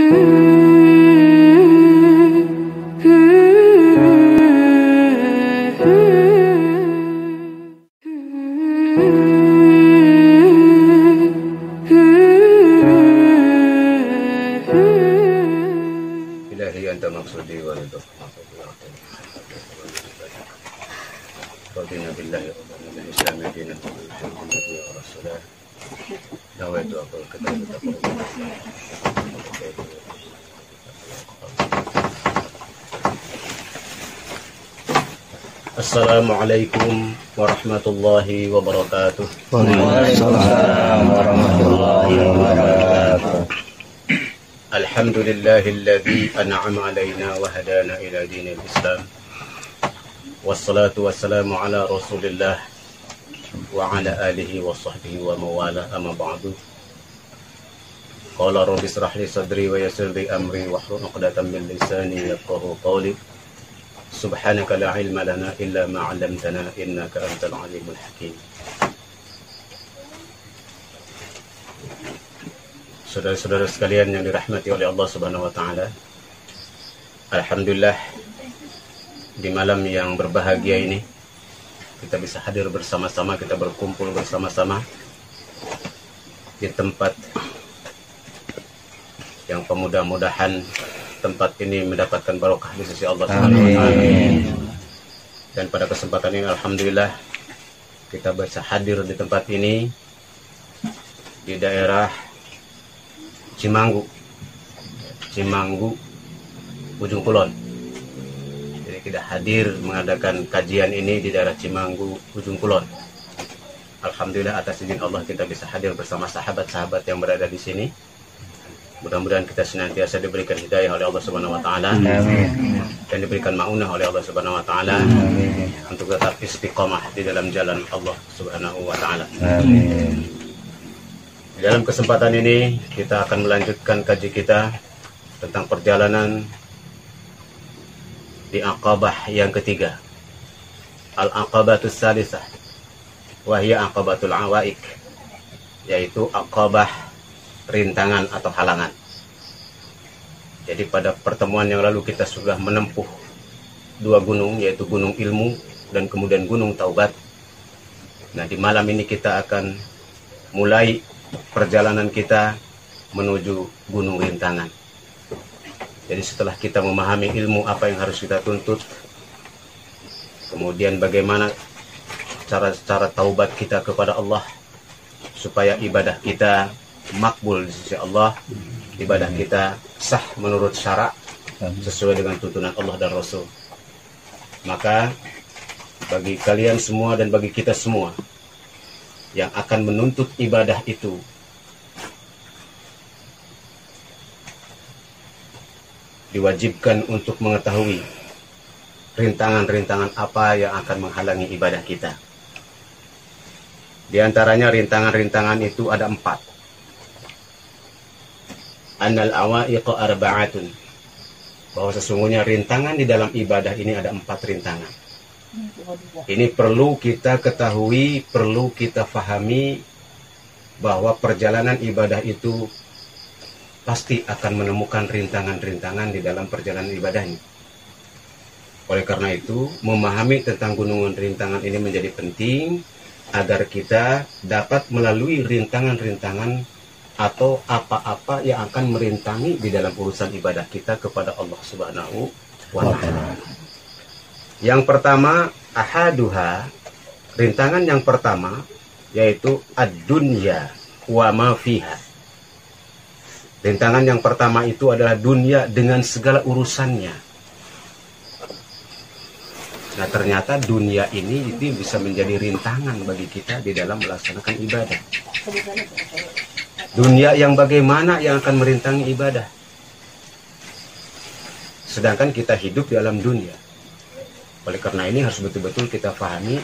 Ilahi anta maksudi wa ridha. Radina billahi wa Islam dinan wa rasulah. Nawaitu aqul kata Assalamualaikum warahmatullahi wabarakatuh. Waalaikumsalam warahmatullahi wabarakatuh. Alhamdulillahilladzi an'ama alaina wa hadana ila dinil Islam. Wassalatu wassalamu ala Rasulillah wa ala alihi wa sahbihi wa mawala, amma ba'du. Qala rabbi israh li sadri wa yassir li amri wahlul 'uqdatam min lisani yafqahu qawli. Subhanaka la ilma lana illa ma 'allamtana innaka antal alimul hakim. Saudara-saudara sekalian yang dirahmati oleh Allah Subhanahu wa taala. Alhamdulillah, di malam yang berbahagia ini kita bisa hadir bersama-sama, kita berkumpul bersama-sama di tempat yang mudah-mudahan tempat ini mendapatkan barokah di sisi Allah Subhanahu wa taala. Dan pada kesempatan ini alhamdulillah kita bisa hadir di tempat ini di daerah Cimanggu, Ujung Kulon. Jadi kita hadir mengadakan kajian ini di daerah Cimanggu, Ujung Kulon. Alhamdulillah atas izin Allah kita bisa hadir bersama sahabat-sahabat yang berada di sini. Mudah-mudahan kita senantiasa diberikan hidayah oleh Allah Subhanahu wa taala dan diberikan maunah oleh Allah Subhanahu wa taala untuk tetap istiqamah di dalam jalan Allah Subhanahu wa taala. Di dalam kesempatan ini kita akan melanjutkan kaji kita tentang perjalanan di Aqabah yang ketiga. Al-Aqabatus Salisah wa hiya Aqabatul Awaik, yaitu Aqabah rintangan atau halangan. Jadi pada pertemuan yang lalu kita sudah menempuh dua gunung, yaitu Gunung Ilmu dan kemudian Gunung Taubat. Nah, di malam ini kita akan mulai perjalanan kita menuju Gunung Rintangan. Jadi setelah kita memahami ilmu apa yang harus kita tuntut, kemudian bagaimana cara taubat kita kepada Allah supaya ibadah kita makbul di sisi Allah, ibadah kita sah menurut syarak sesuai dengan tuntunan Allah dan Rasul. Maka bagi kalian semua dan bagi kita semua yang akan menuntut ibadah itu, diwajibkan untuk mengetahui rintangan-rintangan apa yang akan menghalangi ibadah kita. Di antaranya rintangan-rintangan itu ada 4. Annal awaiqa arba'atun, bahwa sesungguhnya rintangan di dalam ibadah ini ada 4 rintangan. Ini perlu kita ketahui, perlu kita fahami bahwa perjalanan ibadah itu pasti akan menemukan rintangan-rintangan di dalam perjalanan ibadahnya. Oleh karena itu, memahami tentang gunungan rintangan ini menjadi penting agar kita dapat melalui rintangan-rintangan atau apa-apa yang akan merintangi di dalam urusan ibadah kita kepada Allah Subhanahu wa taala. Yang pertama, ahaduha, rintangan yang pertama yaitu ad-dunya wa ma fiha. Rintangan yang pertama itu adalah dunia dengan segala urusannya. Nah, ternyata dunia ini itu bisa menjadi rintangan bagi kita di dalam melaksanakan ibadah. Dunia yang bagaimana yang akan merintangi ibadah? Sedangkan kita hidup di alam dunia. Oleh karena ini harus betul-betul kita pahami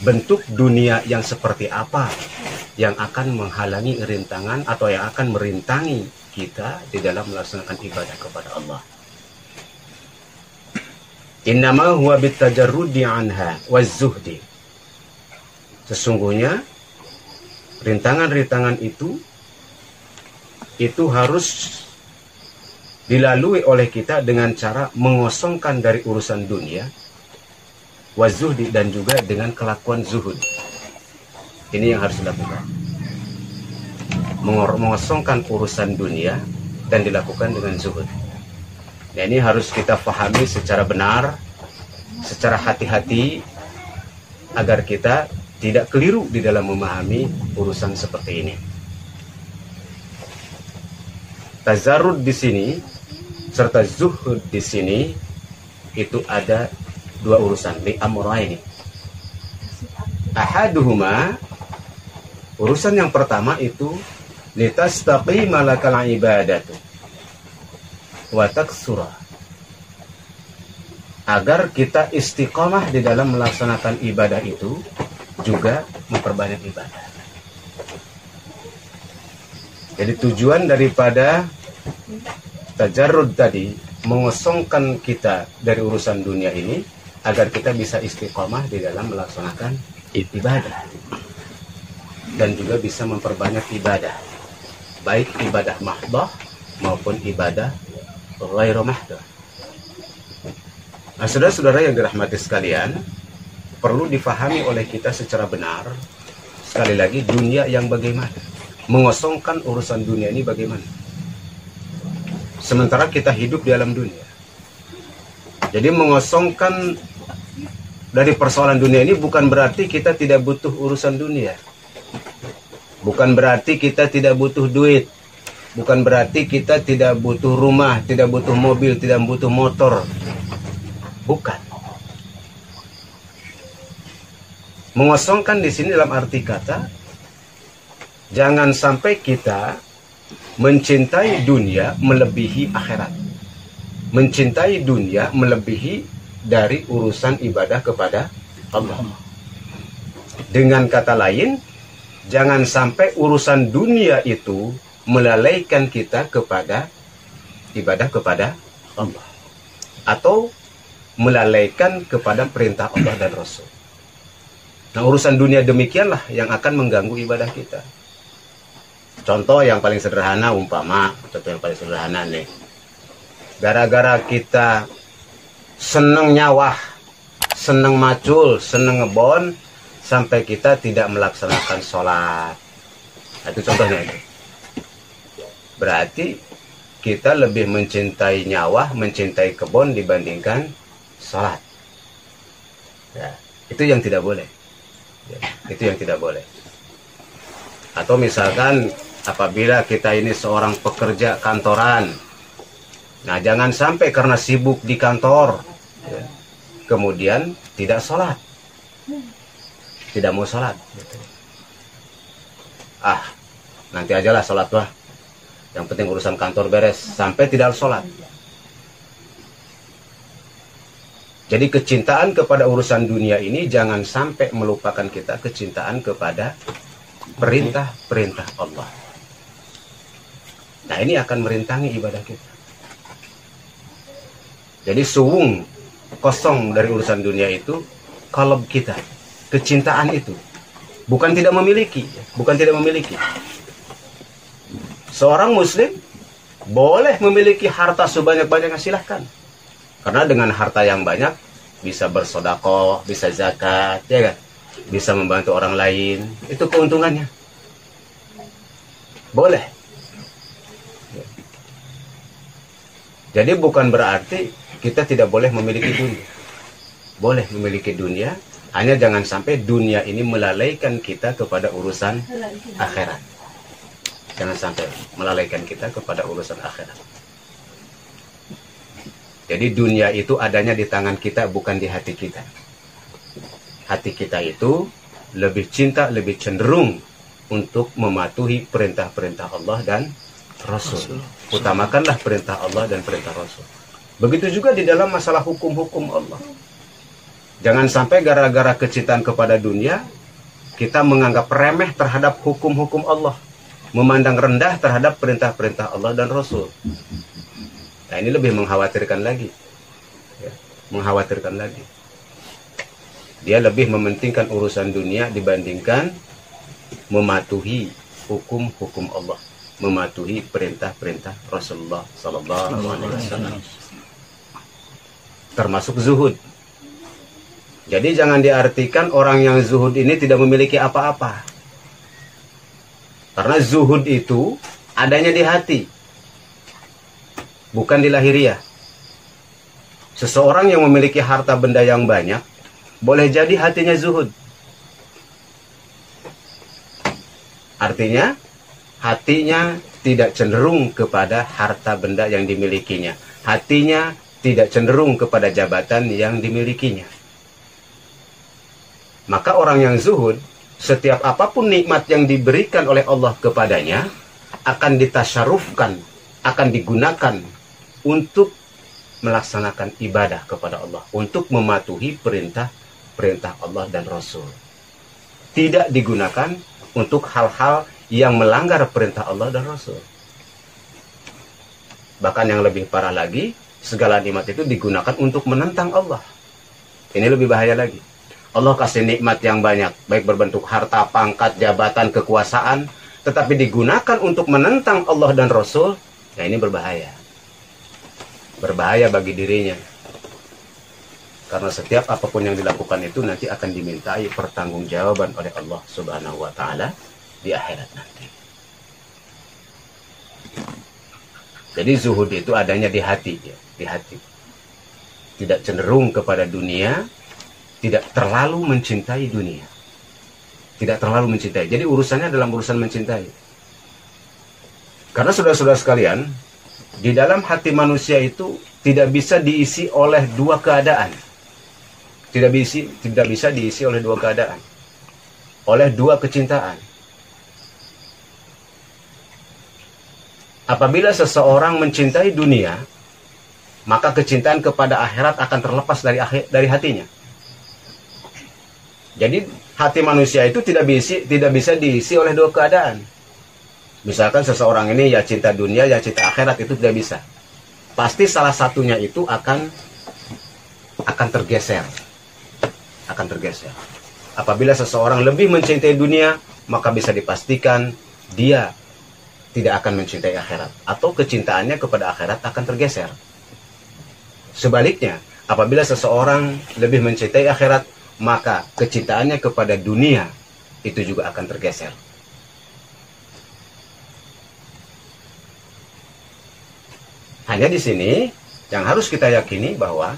bentuk dunia yang seperti apa yang akan menghalangi rintangan atau yang akan merintangi kita di dalam melaksanakan ibadah kepada Allah. Innama huwa bitajarrudi anha waz-zuhdi. Sesungguhnya rintangan-rintangan itu harus dilalui oleh kita dengan cara mengosongkan dari urusan dunia, wazuhdi, dan juga dengan kelakuan zuhud. Ini yang harus dilakukan. Mengosongkan urusan dunia dan dilakukan dengan zuhud. Nah, ini harus kita pahami secara benar, secara hati-hati, agar kita tidak keliru di dalam memahami urusan seperti ini. Tazarrud di sini serta zuhud di sini itu ada dua urusan, li amraini. Ahaduhuma, urusan yang pertama itu litastaqima lakal ibadatu wa taksura, agar kita istiqomah di dalam melaksanakan ibadah itu, juga memperbanyak ibadah. Jadi tujuan daripada tajarrud tadi, mengosongkan kita dari urusan dunia ini, agar kita bisa istiqomah di dalam melaksanakan ibadah. Dan juga bisa memperbanyak ibadah. Baik ibadah mahdah maupun ibadah ghairu mahdah. Nah, saudara-saudara yang dirahmati sekalian, perlu difahami oleh kita secara benar, sekali lagi, dunia yang bagaimana, mengosongkan urusan dunia ini bagaimana. Sementara kita hidup di alam dunia. Jadi mengosongkan dari persoalan dunia ini bukan berarti kita tidak butuh urusan dunia. Bukan berarti kita tidak butuh duit. Bukan berarti kita tidak butuh rumah, tidak butuh mobil, tidak butuh motor. Bukan. Mengosongkan di sini dalam arti kata, jangan sampai kita mencintai dunia melebihi akhirat. Mencintai dunia melebihi dari urusan ibadah kepada Allah. Dengan kata lain, jangan sampai urusan dunia itu melalaikan kita kepada ibadah kepada Allah, atau melalaikan kepada perintah Allah dan Rasul. Nah, urusan dunia demikianlah yang akan mengganggu ibadah kita. Contoh yang paling sederhana, contoh yang paling sederhana nih. Gara-gara kita seneng nyawah, seneng macul, seneng ngebon, sampai kita tidak melaksanakan sholat. Nah, itu contohnya itu. Berarti kita lebih mencintai nyawah, mencintai kebon dibandingkan sholat. Ya, itu yang tidak boleh. Ya, itu yang tidak boleh. Atau misalkan apabila kita ini seorang pekerja kantoran, nah jangan sampai karena sibuk di kantor, ya, kemudian tidak sholat, tidak mau sholat. Nanti ajalah sholat wah, yang penting urusan kantor beres, sampai tidak sholat. Jadi kecintaan kepada urusan dunia ini jangan sampai melupakan kita kecintaan kepada perintah-perintah Allah. Nah, ini akan merintangi ibadah kita. Jadi suwung kosong dari urusan dunia itu kalau kita, kecintaan itu bukan tidak memiliki. Seorang muslim boleh memiliki harta sebanyak-banyaknya, silahkan. Karena dengan harta yang banyak bisa bersedekah, bisa zakat, ya kan? Bisa membantu orang lain, itu keuntungannya. Boleh. Jadi bukan berarti kita tidak boleh memiliki dunia. Boleh memiliki dunia, hanya jangan sampai dunia ini melalaikan kita kepada urusan akhirat. Jangan sampai melalaikan kita kepada urusan akhirat. Jadi dunia itu adanya di tangan kita, bukan di hati kita. Hati kita itu lebih cinta, lebih cenderung untuk mematuhi perintah-perintah Allah dan Rasul. Utamakanlah perintah Allah dan perintah Rasul. Begitu juga di dalam masalah hukum-hukum Allah. Jangan sampai gara-gara kecintaan kepada dunia, kita menganggap remeh terhadap hukum-hukum Allah. Memandang rendah terhadap perintah-perintah Allah dan Rasul. Nah, ini lebih mengkhawatirkan lagi. Ya, mengkhawatirkan lagi. Dia lebih mementingkan urusan dunia dibandingkan mematuhi hukum-hukum Allah. mematuhi perintah-perintah Rasulullah sallallahu alaihi wasallam. Termasuk zuhud. Jadi jangan diartikan orang yang zuhud ini tidak memiliki apa-apa. Karena zuhud itu adanya di hati, bukan di lahiriah. Seseorang yang memiliki harta benda yang banyak, boleh jadi hatinya zuhud. Artinya, hatinya tidak cenderung kepada harta benda yang dimilikinya. Hatinya tidak cenderung kepada jabatan yang dimilikinya. Maka orang yang zuhud, setiap apapun nikmat yang diberikan oleh Allah kepadanya, akan ditasyarufkan, akan digunakan untuk melaksanakan ibadah kepada Allah, untuk mematuhi perintah Allah dan Rasul. Tidak digunakan untuk hal-hal yang melanggar perintah Allah dan Rasul. Bahkan yang lebih parah lagi, segala nikmat itu digunakan untuk menentang Allah. Ini lebih bahaya lagi. Allah kasih nikmat yang banyak, baik berbentuk harta, pangkat, jabatan, kekuasaan, tetapi digunakan untuk menentang Allah dan Rasul. Nah, ini berbahaya. Berbahaya bagi dirinya. Karena setiap apapun yang dilakukan itu nanti akan dimintai pertanggungjawaban oleh Allah Subhanahu wa taala di akhirat nanti. Jadi zuhud itu adanya di hati, ya, di hati. Tidak cenderung kepada dunia, tidak terlalu mencintai dunia. Tidak terlalu mencintai. Jadi urusannya dalam urusan mencintai. Karena saudara-saudara sekalian, di dalam hati manusia itu tidak bisa diisi oleh dua keadaan. Tidak bisa diisi oleh dua keadaan. Oleh dua kecintaan. Apabila seseorang mencintai dunia, maka kecintaan kepada akhirat akan terlepas dari hatinya. Jadi hati manusia itu tidak bisa diisi oleh dua keadaan. Misalkan seseorang ini ya cinta dunia, ya cinta akhirat, itu tidak bisa. Pasti salah satunya itu akan tergeser. Akan tergeser. Apabila seseorang lebih mencintai dunia, maka bisa dipastikan dia tidak akan mencintai akhirat. Atau kecintaannya kepada akhirat akan tergeser. Sebaliknya, apabila seseorang lebih mencintai akhirat, maka kecintaannya kepada dunia itu juga akan tergeser. Hanya di sini yang harus kita yakini bahwa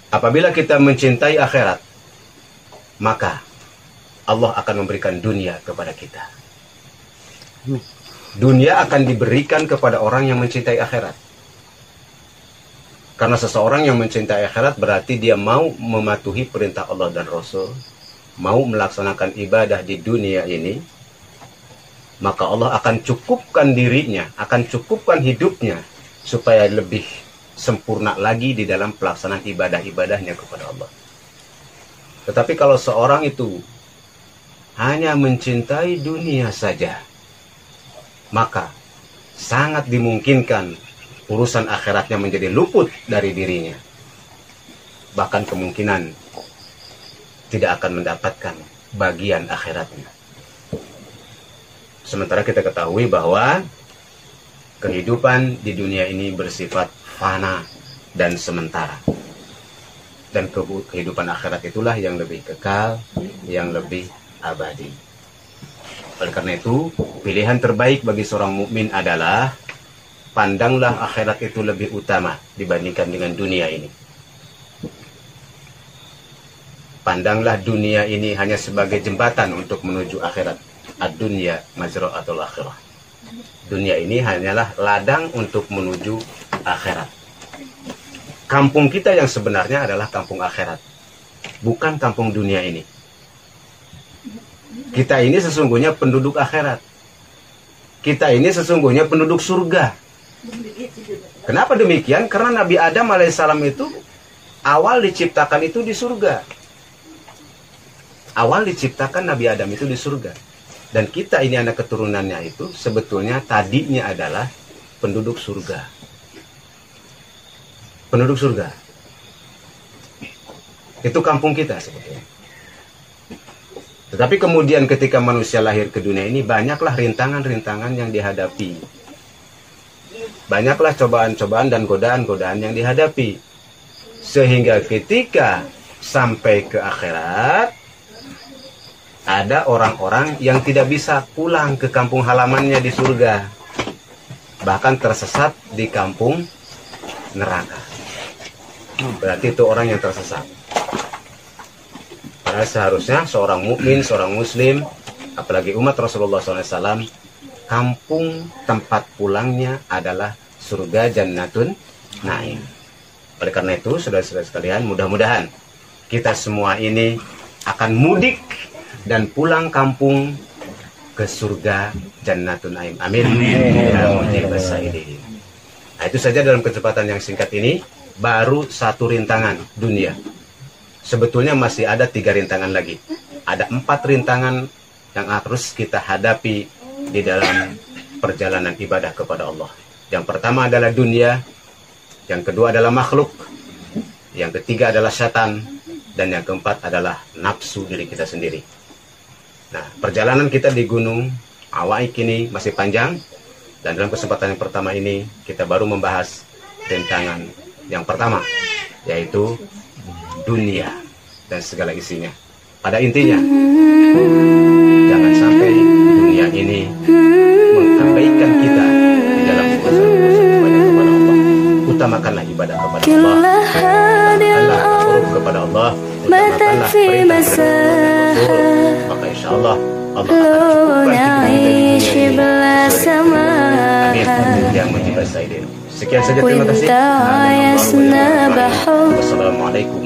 apabila kita mencintai akhirat, maka Allah akan memberikan dunia kepada kita. Dunia akan diberikan kepada orang yang mencintai akhirat. Karena seseorang yang mencintai akhirat berarti dia mau mematuhi perintah Allah dan Rasul, mau melaksanakan ibadah di dunia ini, maka Allah akan cukupkan dirinya, akan cukupkan hidupnya supaya lebih sempurna lagi di dalam pelaksanaan ibadah-ibadahnya kepada Allah. Tetapi kalau seorang itu hanya mencintai dunia saja, maka sangat dimungkinkan urusan akhiratnya menjadi luput dari dirinya. Bahkan kemungkinan tidak akan mendapatkan bagian akhiratnya. Sementara kita ketahui bahwa kehidupan di dunia ini bersifat fana dan sementara. Dan kehidupan akhirat itulah yang lebih kekal, yang lebih abadi. Oleh karena itu, pilihan terbaik bagi seorang mukmin adalah pandanglah akhirat itu lebih utama dibandingkan dengan dunia ini. Pandanglah dunia ini hanya sebagai jembatan untuk menuju akhirat. Ad-dunya mazra'atul akhirah. Dunia ini hanyalah ladang untuk menuju akhirat. Kampung kita yang sebenarnya adalah kampung akhirat, bukan kampung dunia ini. Kita ini sesungguhnya penduduk akhirat. Kita ini sesungguhnya penduduk surga. Kenapa demikian? Karena Nabi Adam alaihissalam itu awal diciptakan itu di surga. Awal diciptakan Nabi Adam itu di surga. Dan kita ini anak keturunannya itu sebetulnya tadinya adalah penduduk surga. Penduduk surga. Itu kampung kita sebetulnya. Tetapi kemudian ketika manusia lahir ke dunia ini, banyaklah rintangan-rintangan yang dihadapi. Banyaklah cobaan-cobaan dan godaan-godaan yang dihadapi. Sehingga ketika sampai ke akhirat, ada orang-orang yang tidak bisa pulang ke kampung halamannya di surga. Bahkan tersesat di kampung neraka. Berarti itu orang yang tersesat. Karena seharusnya seorang mukmin, seorang muslim, apalagi umat Rasulullah SAW, kampung tempat pulangnya adalah surga Jannatun Naim. Oleh karena itu, saudara-saudara sekalian, mudah-mudahan kita semua ini akan mudik dan pulang kampung ke surga Jannatun Naim. Amin. Ya mujibas sa'irin. Nah, itu saja dalam kesempatan yang singkat ini. Baru satu rintangan dunia. Sebetulnya masih ada 3 rintangan lagi. Ada 4 rintangan yang harus kita hadapi di dalam perjalanan ibadah kepada Allah. Yang pertama adalah dunia, yang kedua adalah makhluk, yang ketiga adalah syaitan, dan yang keempat adalah nafsu diri kita sendiri. Nah, perjalanan kita di Gunung Awaik ini masih panjang, dan dalam kesempatan yang pertama ini kita baru membahas rintangan yang pertama, yaitu dunia dan segala isinya. Pada intinya, jangan sampai dunia ini mengabaikan kita di dalam urusan-urusan ibadah kepada Allah. Utamakanlah ibadah kepada Allah, utamakanlah takarrub kepada Allah, utamakanlah perintah-perintah, maka insya Allah Allah akan cukupkan kita amin. Yang menjibas saidin. Sekian saja, terima kasih. Wassalamualaikum.